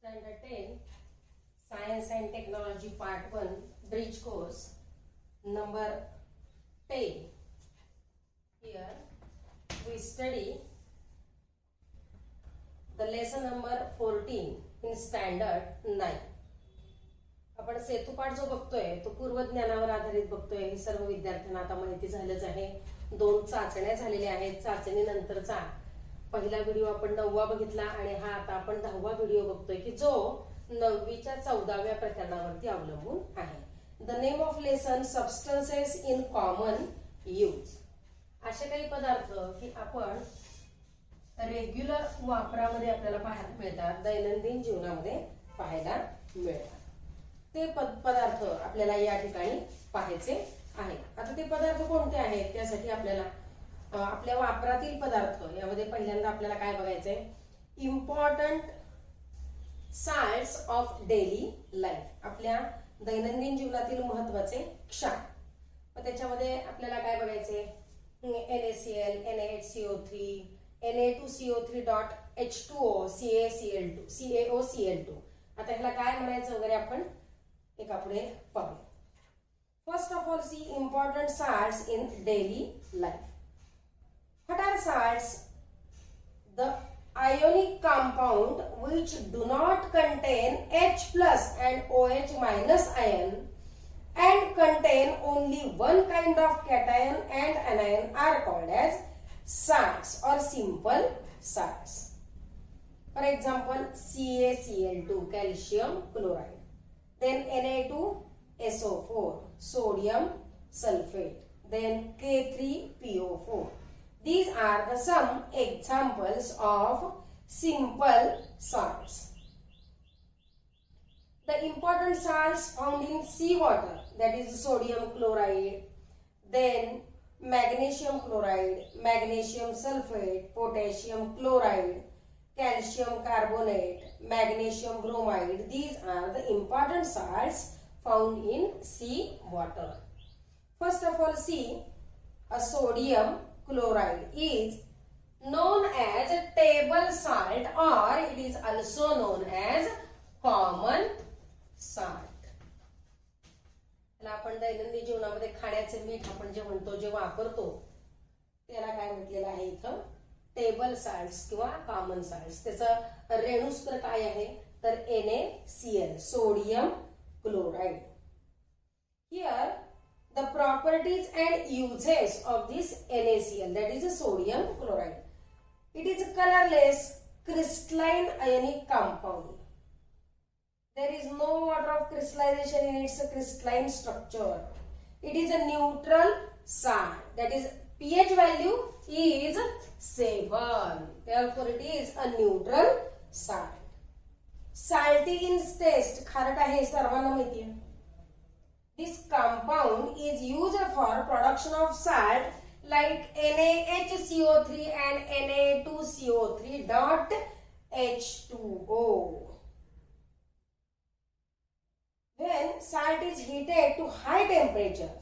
Standard 10 Science and Technology Part 1 Bridge Course number 10. Here we study the lesson number 14 in Standard 9. आपण सेतुपाठ जो बघतोय तो पूर्वज्ञानावर आधारित बघतोय. हे सर्व विद्यार्थ्यांना आता माहिती झालंच आहे. 2 चाचण्या झालेल्या आहेत. चाचणीनंतरचा पहिला व्हिडिओ आपण 9वा बघितला आणि हा आता आपण 10वा व्हिडिओ बघतोय की जो 9वीच्या 14व्या प्रकरणावरती अवलंबून आहे. The name of lesson substances in common use. असे काही पदार्थ की आपण रेग्युलर वापरामध्ये आपल्याला पाहायला मिळतात, दैनंदिन जीवनामध्ये पाहायला मिळतात. ते पदार्थ आपल्याला या ठिकाणी पाहायचे आहे. आता ते पदार्थ कोणते आहेत त्यासाठी आपल्याला आपल्या वापरातील पदार्थ यामध्ये पहिल्यांदा आपल्याला काय बघायचंय, important salts of daily life. आपल्या दैनंदिन जीवनातील महत्वाचे क्षार. मग त्याच्यामध्ये आपल्याला काय बघायचे, NaCl, NaHCO3, Na2CO3.H2O, CaCl2, CaOCl2. आता ह्याला काय म्हणायचं वगैरे आपण एका पुढे पाहूया. First of all see important salts in daily life. What are salts? The ionic compound which do not contain H plus and OH minus ion and contain only one kind of cation and anion are called as salts or simple salts. For example, CaCl2, calcium chloride. Then Na2SO4, sodium sulfate. Then K3PO4. These are the some examples of simple salts. The important salts found in seawater, that is sodium chloride, then magnesium chloride, magnesium sulfate, potassium chloride, calcium carbonate, magnesium bromide. These are the important salts found in seawater. First of all, see, a sodium chloride is known as a table salt or it is also known as common salt. आपण दैनंदिन जीवनामध्ये खाण्याचे मीठ आपण जे म्हणतो, जे वापरतो त्याला काय म्हटलेलं आहे इथं, टेबल साल्ट्स किंवा कॉमन साल्ट्स. त्याचं रेणुसूत्र काय आहे तर NaCl, sodium chloride. Here the properties and uses of this NaCl, that is a sodium chloride. It is a colorless crystalline ionic compound. There is no order of crystallization in its crystalline structure. It is a neutral salt, that is pH value is 7. Therefore it is a neutral salt. Salty in taste, खारट आहे सर्वांना माहिती आहे. This compound is used for production of salt like NaHCO3 and Na2CO3.H2O. When salt is heated to high temperature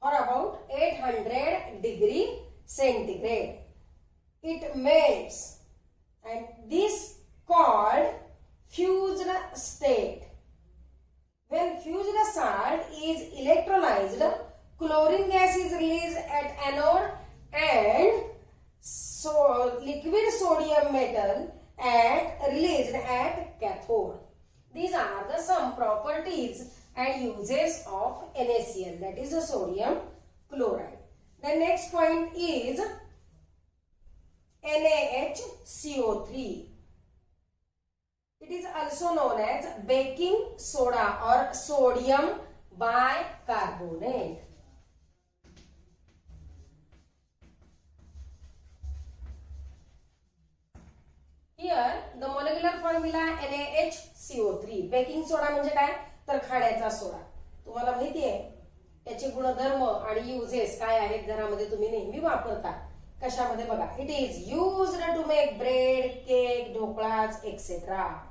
or about 800 degree centigrade, it melts and this called fused state. When fused salt is electrolyzed, chlorine gas is released at anode and liquid sodium metal released at cathode. These are the some properties and uses of NaCl, that is the sodium chloride. The next point is NaHCO3. It is also known as baking soda or sodium bicarbonate. Here the molecular formula NaHCO3. Baking soda म्हणजे काय तर खाण्याचा सोडा. तुम्हाला माहिती आहे याचे गुणधर्म आणि युजेस काय आहेत, घरामध्ये तुम्ही नेहमी वापरता. कशामध्ये बघा, it is used to make bread, cake, ढोकळाच etcetera.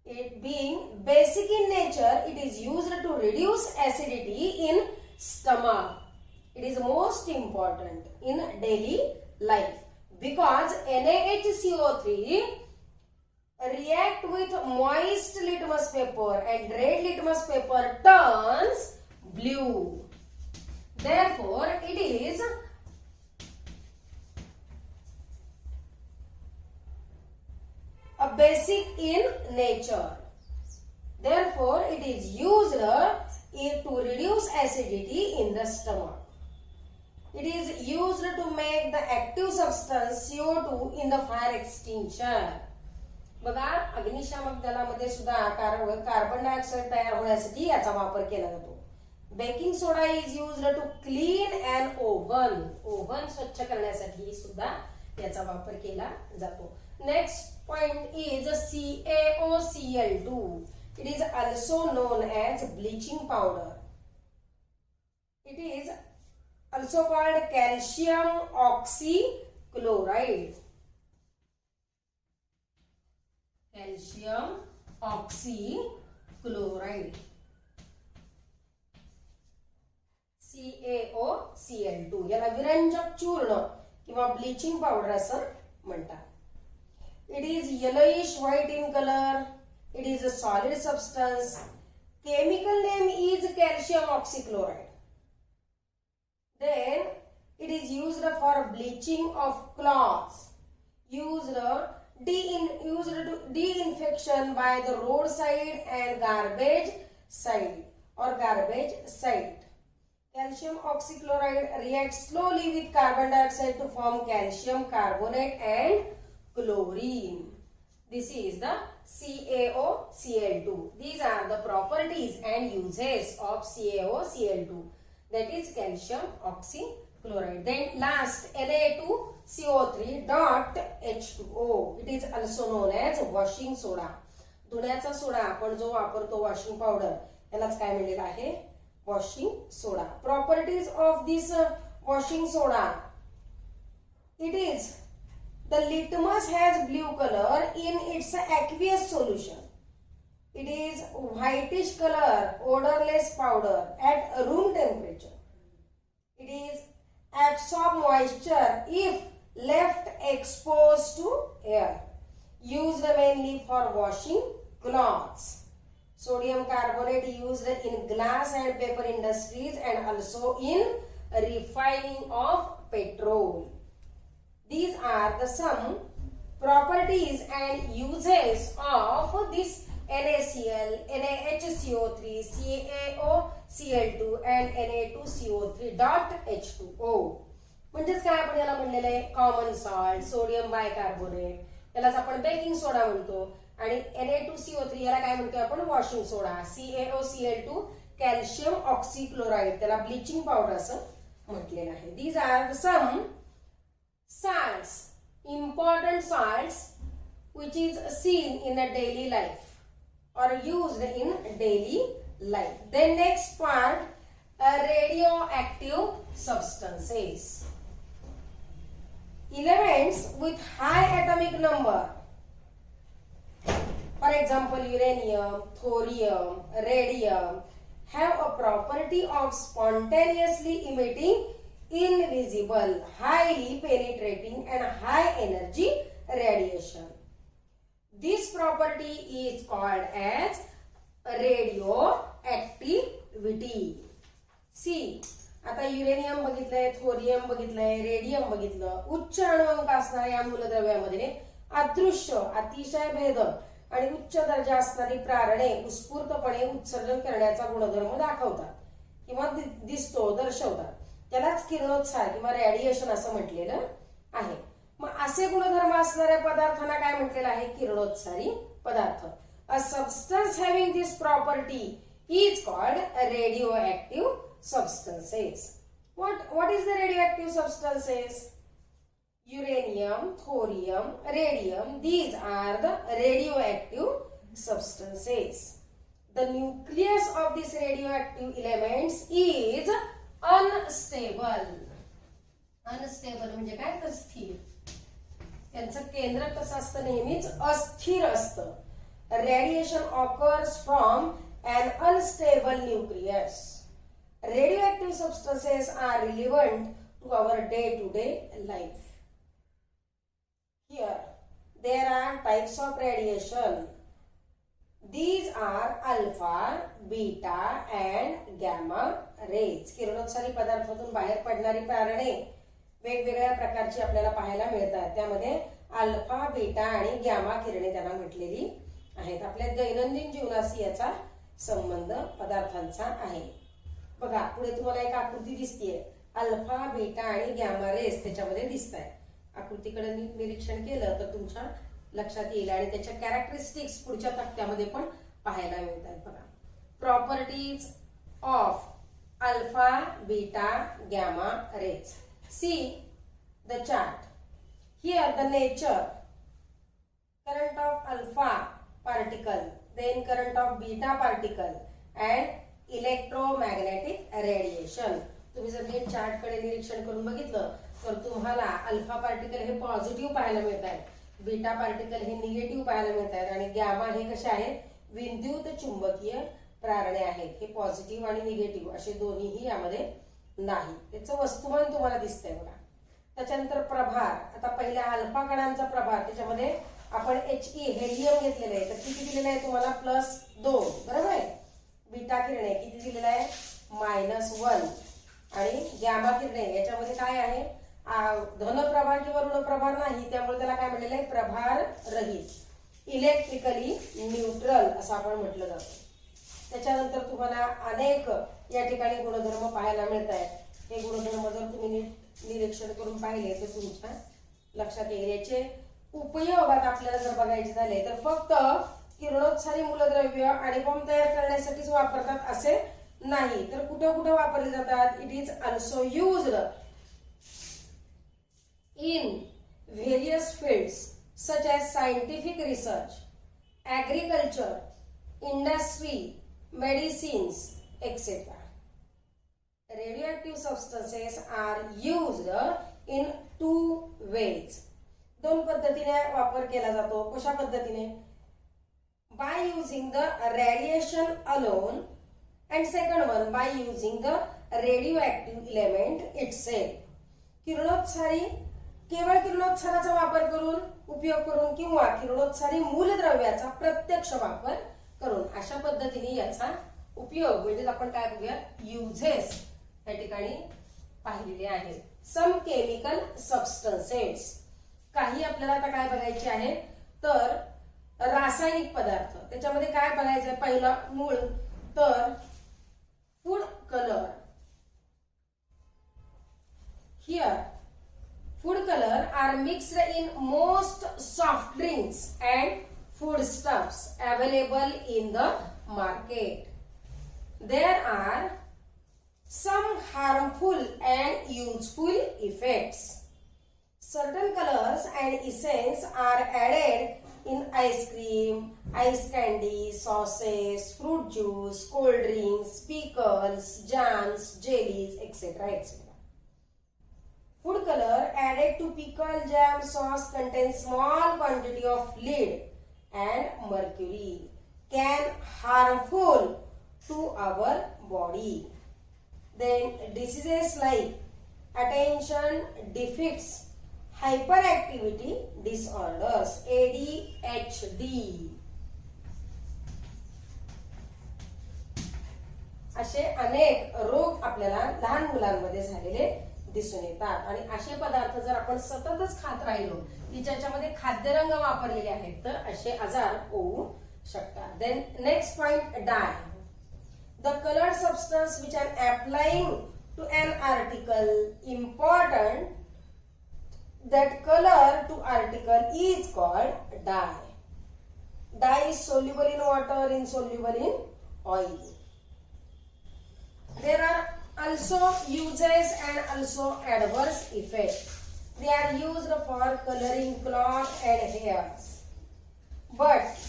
It being basic in nature, it is used to reduce acidity in stomach. It is most important in daily life because NaHCO3 react with moist litmus paper and red litmus paper turns blue. Therefore, it is a basic in nature. Therefore, it is used to reduce acidity in the stomach. It is used to make the active substance CO2 in the fire extinguisher. बघा, अग्निशामक दलामध्ये सुद्धा carbon dioxide तयार होण्यासाठी याचा वापर केला जातो. Baking soda is used to clean an oven. Oven स्वच्छ करण्यासाठी सुद्धा याचा वापर केला जातो. Next point is CaOCl2. It is also known as bleaching powder. It is also called calcium oxychloride. Calcium oxychloride. CaOCl2 याला विरंजक चूर्ण किंवा ब्लीचिंग पावडर असं म्हणतात. It is yellowish white in color. It is a solid substance. Chemical name is calcium oxychloride. Then it is used for bleaching of cloths. Used to de-infection by the roadside and garbage site or garbage site. Calcium oxychloride reacts slowly with carbon dioxide to form calcium carbonate and chlorine. This is the CaOCl2. These are the properties and uses of CaOCl2. That is calcium oxychloride. Then last, Na2CO3.H2O. It is also known as washing soda. धुण्याचा सोडा आपण जो वापरतो washing powder यालाच काय म्हणलेलं आहे? Washing soda. Properties of this washing soda. It is the litmus has blue color in its aqueous solution. It is whitish color, odorless powder at room temperature. It is absorb moisture if left exposed to air. Used mainly for washing cloths. Sodium carbonate used in glass and paper industries and also in refining of petrol. These are the some properties and uses of this NaCl, NaHCO3, CaOCl2 and Na2CO3.H2O. म्हणजेच काय आपण याला म्हणलेलं आहे? Common salt, sodium bicarbonate, यालाच आपण baking सोडा म्हणतो. आणि Na2CO3 याला काय म्हणतो आपण? Washing soda. CaOCl2 calcium oxychloride, त्याला ब्लीचिंग पावडर असं म्हटलेलं आहे. These are some salts, important salts which is seen in a daily life or used in daily life. Then next part, radioactive substances. Elements with high atomic number, for example uranium, thorium, radium, have a property of spontaneously emitting invisible, highly penetrating and high energy radiation. This property is called as radioactivity. See, आता uranium बघितलंय, thorium बघितलंय, radium बघितलं. उच्च अणुअंक असणाऱ्या या मूलद्रव्यामध्ये अदृश्य, अतिशय भेदक आणि उच्च दर्जा असणारी प्रारणे उत्स्फूर्तपणे उत्सर्जन करण्याचा गुणधर्म दाखवतात किंवा दिसतो, दर्शवतात. त्यालाच किरणोत्सार किंवा रेडिएशन असं म्हटलेलं आहे. मग असे गुणधर्म असणाऱ्या पदार्थांना काय म्हटलेलं आहे? किरणोत्सारी पदार्थ. A substance having this property is called radioactive substances. what is the radioactive substances? Uranium, thorium, radium, these are the radioactive substances. The nucleus of these radioactive elements is unstable. Unstable म्हणजे काय? तर स्थिर. त्यांचं केंद्र कसं असतं? नेहमीच अस्थिर असतं. Radiation occurs from an unstable nucleus. Radioactive substances are relevant to our day-to-day life. Here, there are types of radiation. These are alpha, beta and gamma rays. किरणोत्सारी पदार्थातून बाहेर पडणारी प्रारणे वेगवेगळ्या प्रकारची आपल्याला पाहायला मिळतात. त्यामध्ये अल्फा, बीटा आणि गॅमा किरणे त्यांना म्हटलेली आहेत. आपल्या दैनंदिन जीवनाशी याचा संबंध पदार्थांचा आहे. बघा पुढे तुम्हाला एक आकृती दिसतीये. अल्फा, बीटा आणि गॅमा रेस त्याच्यामध्ये दिसत आहे. आकृतीकडे निरीक्षण केलं तर तुमच्या लक्षात येईल आणि त्याच्या कॅरेक्टरिस्टिक्स पुढच्या तक्त्यामध्ये पण पाहायला मिळतात. बघा properties of alpha, beta, gamma rays. See the chart. Here the nature, current of alpha particle, then current of beta particle and electromagnetic radiation. तुम्ही जर नीट चार्ट कडे निरीक्षण करून बघितलं तर तुम्हाला अल्फा पार्टिकल हे पॉझिटिव्ह पाहायला मिळत आहेत, बीटा पार्टिकल हे निगेटिव्ह पाहायला मिळत आहेत आणि गॅमा हे कसे आहेत, विद्युत चुंबकीय प्रारणे आहेत. हे पॉझिटिव्ह आणि निगेटिव्ह असे दोन्हीही यामध्ये नाही. त्याचं वस्तुमान तुम्हाला दिसतंय बघा. त्याच्यानंतर प्रभार. आता पहिल्या अल्फा कणांचा प्रभार, त्याच्यामध्ये आपण He हेलियम घेतलेलं आहे तर किती दिलेलं आहे तुम्हाला, +2 बरोबर आहे. बीटा किरणे किती दिलेलं आहे, -1 आणि गॅमा किरणे याच्यामध्ये काय आहे, धन प्रभार किंवा ऋण प्रभार नाही, त्यामुळे त्याला काय म्हटलेलं आहे, प्रभार रहित, इलेक्ट्रिकली न्यूट्रल असं आपण म्हटलं जातं. त्याच्यानंतर तुम्हाला अनेक या ठिकाणी गुणधर्म पाहायला मिळत आहेत. हे गुणधर्म जर तुम्ही निरीक्षण करून पाहिले तर तुमच्या लक्षात येईल. याचे उपयोगात आपल्याला जर बघायचे झाले तर फक्त किरणोत्सारी मूलद्रव्य आणि बॉम्ब तयार करण्यासाठीच वापरतात असे नाही, तर कुठे कुठे वापरले जातात. It is also used in various fields such as scientific research, agriculture, industry, medicines etcetera. Radioactive substances are used in 2 ways. 2 पद्धतीने वापर केला जातो. कशा पद्धतीने, by using the radiation alone and second one by using the radioactive element itself. किरणोत्सारी, केवळ किरणोत्साराचा वापर करून, उपयोग करून किंवा किरणोत्सारी मूलद्रव्याचा प्रत्यक्ष वापर करून अशा पद्धतीने याचा उपयोग म्हणजे आपण काय बघूया, युजेस या ठिकाणी पाहिलेले आहेत. Some chemical substances. काही आपल्याला आता काय बघायचे आहे तर रासायनिक पदार्थ. त्याच्यामध्ये काय बघायचंय, पहिला मूळ तर food colour. Here food colour are mixed in most soft drinks and food stuffs available in the market. There are some harmful and useful effects. Certain colors and essence are added in ice cream, ice candy, sauces, fruit juice, cold drinks, pickles, jams, jellies, etc. etc. Food color added to pickle, jam, sauce contains small quantity of lead and mercury, can harmful to our body. Then diseases like attention defects, hyperactivity disorders, ADHD असे अनेक रोग आपल्याला लहान मुलांमध्ये झालेले दिसून येतात. आणि असे पदार्थ जर आपण सततच खात राहिलो की ज्याच्यामध्ये खाद्यरंग वापरलेले आहेत तर असे आजार होऊ शकतात. Then next point, dye. The colored substance which are applying to an article, important that color to article is called dye. Dye is soluble in water, insoluble in oil. There are also uses and also adverse effects. They are used for coloring cloth and hairs. But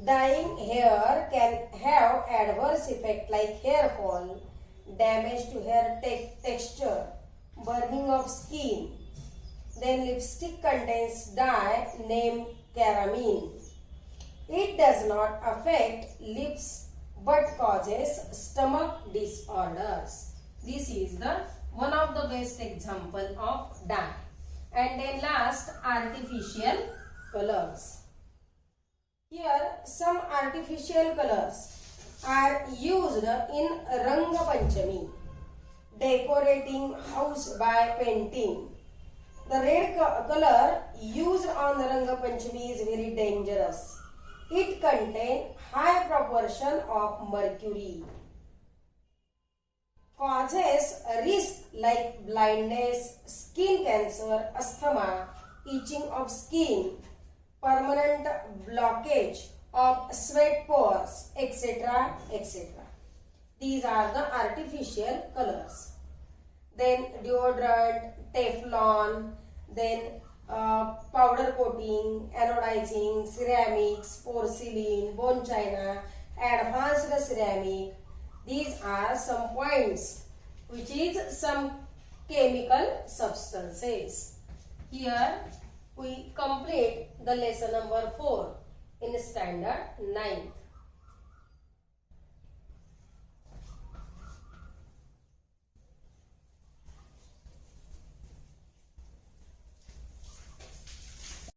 dyeing hair can have adverse effect like hair fall, damage to hair texture, burning of skin. Then lipstick contains dye named caramine. It does not affect lips but causes stomach disorders. This is the one of the best example of dye. and then last artificial colors. Here some artificial colors are used in Rang Panchami, decorating house by painting. The red color used on the Rang Panchami is very dangerous. It contains high proportion of mercury. Causes risk like blindness, skin cancer, asthma, itching of skin, permanent blockage of sweat pores, etc., etc. These are the artificial colors. Then deodorant, Teflon, then powder coating, anodizing, ceramics, porcelain, bone china, advanced ceramic. These are some points, which is some chemical substances. Here we complete the lesson number 4 in standard 9th.